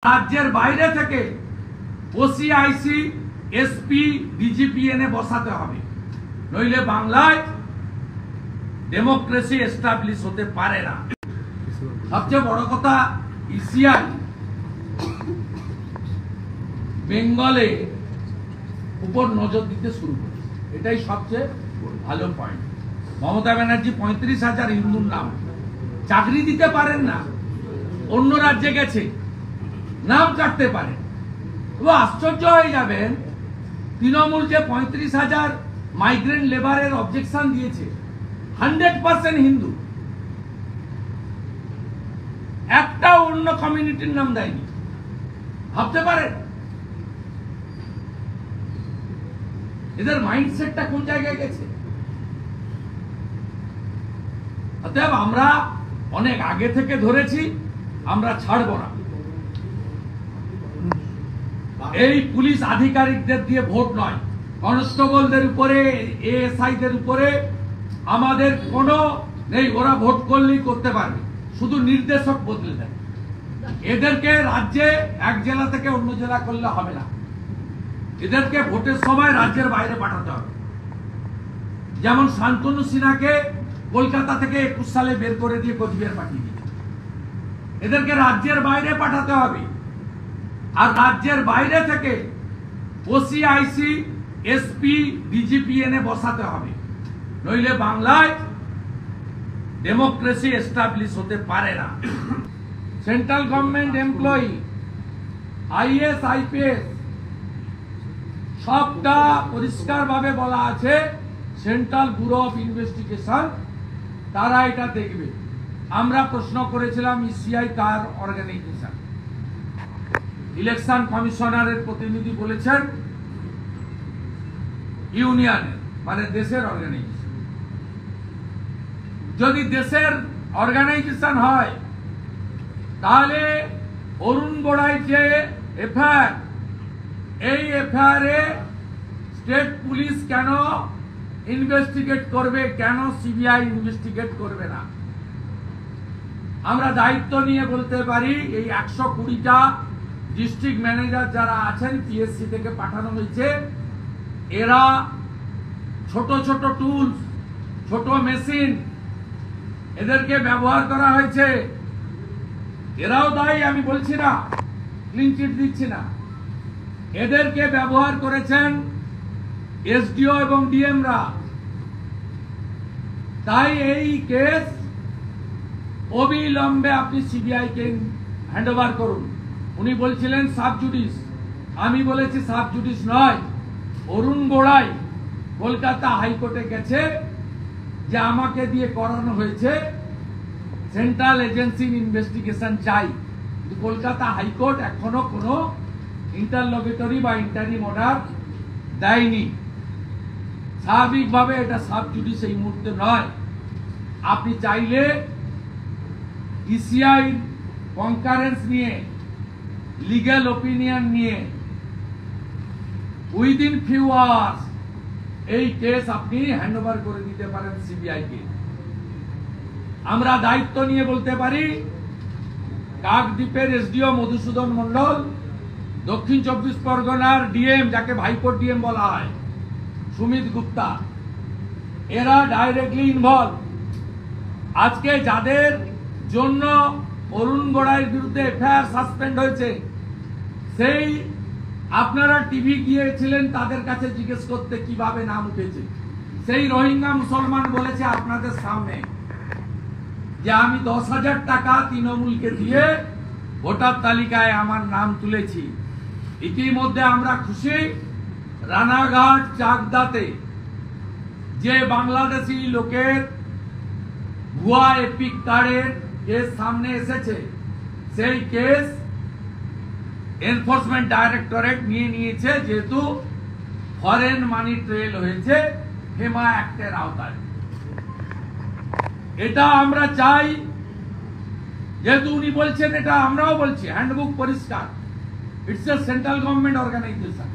রাজ্যের বাইরে থেকে ওসিআইসি এসপি ডিজিপি এনে বসাতে হবে, নইলে বাংলায় ডেমোক্রেসি এস্টাবলিশ হতে পারে না। সবচেয়ে বড় কথা, ইসিআই বেঙ্গলে উপর নজর দিতে শুরু করেছে, এটাই সবচেয়ে ভালো পয়েন্ট। মমতা ব্যানার্জি 35,000 হিন্দুর নাম চাকরি দিতে পারেন না, অন্য রাজ্যে গেছে, নাম কাটতে পারে। এবং আশ্চর্য হয়ে যাবেন, তৃণমূল যে 35,000 মাইগ্রেন্ট লেবারের অবজেকশন দিয়েছে, 100% হিন্দু, একটা অন্য কমিউনিটির নাম দেয়নি। ভাবতে পারেন এদের মাইন্ডসেটটা কোন জায়গায় গেছে। অতএব আমরা অনেক আগে থেকে ধরেছি, আমরা ছাড়বো না। এই পুলিশ আধিকারিকদের দিয়ে ভোট নয়, কনস্টেবলদের উপরে, এএসআইদের উপরে আমাদের কোনো নেই। ওরা ভোট করলেই করতে পারবে, শুধু নির্দেশক বদলে দেয়। এদেরকে রাজ্যে এক জেলা থেকে অন্য জেলা করলে হবে না, এদেরকে ভোটের সময় রাজ্যের বাইরে পাঠাতে হবে। যেমন শান্তনু সিনহাকে কলকাতা থেকে 21 সালে বের করে দিয়ে কোচবিহার পাঠিয়ে দিয়েছে। এদেরকে রাজ্যের বাইরে পাঠাতে হবে, আর রাজ্যের বাইরে থেকে ওসিআইসি এসপি ডিজিপি এনে বসাতে হবে, নইলে বাংলায় ডেমোক্রেসি এস্টাবলিশ হতে পারে না। Central government employee, is IPS, সবটা পরিষ্কারভাবে বলা আছে। সেন্ট্রাল ব্যুরো অফ ইনভেস্টিগেশন তারা এটা দেখবে। আমরা প্রশ্ন করেছিলাম ইসিআই কার অর্গানাইজেশন, ইলেকশন কমিশনারের প্রতিনিধি বলেছেন ইউনিয়নের, মানে দেশের অর্গানাইজেশন। যদি দেশের অর্গানাইজেশন হয়, তাহলে অরুণ গোড়াই যে এফআইআর, এই এফআইআরে স্টেট পুলিশ কেন ইনভেস্টিগেট করবে, কেন সিবিআই ইনভেস্টিগেট করবে না? আমরা দায়িত্ব নিয়ে বলতে পারি, এই 120টা ডিস্ট্রিক্ট ম্যানেজার যারা আছেন, পিএসসি থেকে পাঠানো হয়েছে, এরা ছোট ছোট টুলস, ছোট মেশিন, এদেরকে ব্যবহার করা হয়েছে। এরাও দায়ী, আমি বলছি না, ক্লিন চিট দিচ্ছি না। এদেরকে ব্যবহার করেছেন এসডিও এবং ডিএমরা। তাই এই কেস অবিলম্বে আপনি সিবিআই কে হ্যান্ড ওভার করুন। উনি বলছিলেন সাব জুডিস, আমি বলেছি সাব জুডিস নয়। অরুণ গোড়াই কলকাতা হাইকোর্টে গেছে যে আমাকে দিয়ে করানো হয়েছে, সেন্ট্রাল এজেন্সির ইনভেস্টিগেশন চাই। কিন্তু কলকাতা হাইকোর্ট এখনো কোনো ইন্টারলগেটরি বা ইন্টারিম অর্ডার দেয়নি। স্বাভাবিকভাবে এটা সাব জুডিস এই মুহূর্তে নয়। আপনি চাইলে ইসিআই কনকারেন্স নিয়ে, লিগ্যাল ওপিনিয়ন নিয়ে, উইদিন ফিউ আওয়ার্স এই কেস আপনি হ্যান্ড ওভার করে দিতে পারেন সিবিআই কে। আমরা দায়িত্ব নিয়ে বলতে পারি, কাকদ্বীপের এসডিও মধুসূদন মন্ডল, দক্ষিণ 24 পরগনার ডিএম, যাকে ভাইপোর ডিএম বলা হয়, সুমিত গুপ্তা, এরা ডাইরেক্টলি ইনভলভ। আজকে যাদের জন্য অরুণ গোড়াইয়ের বিরুদ্ধে এফআইআর সাসপেন্ড হয়েছে, সেই আপনারা টিভি গিয়েছিলেন তাদের কাছে জিজ্ঞেস করতে কিভাবে নাম উঠেছে। সেই রোহিঙ্গা মুসলমান বলেছে আপনাদের সামনে যে আমি 10,000 টাকা তৃণমূলকে দিয়ে ভোটার তালিকায় আমার নাম তুলেছি। ইতিমধ্যে আমরা খুশি, রানাঘাট চাকদাতে যে বাংলাদেশি লোকের ভুয়া এপিক কার্ডের কেস সামনে এসেছে, সেই কেস এনফোর্সমেন্ট ডাইরেক্টরেট নিয়ে নিয়েছে, যেহেতু ফরেন মানি ট্রেল হয়েছে হেমা অ্যাক্টের আওতায়। এটা আমরা চাই, যেহেতু উনি বলছেন, এটা আমরাও বলছি, হ্যান্ডবুক পরিষ্কার, it's a central government organisation.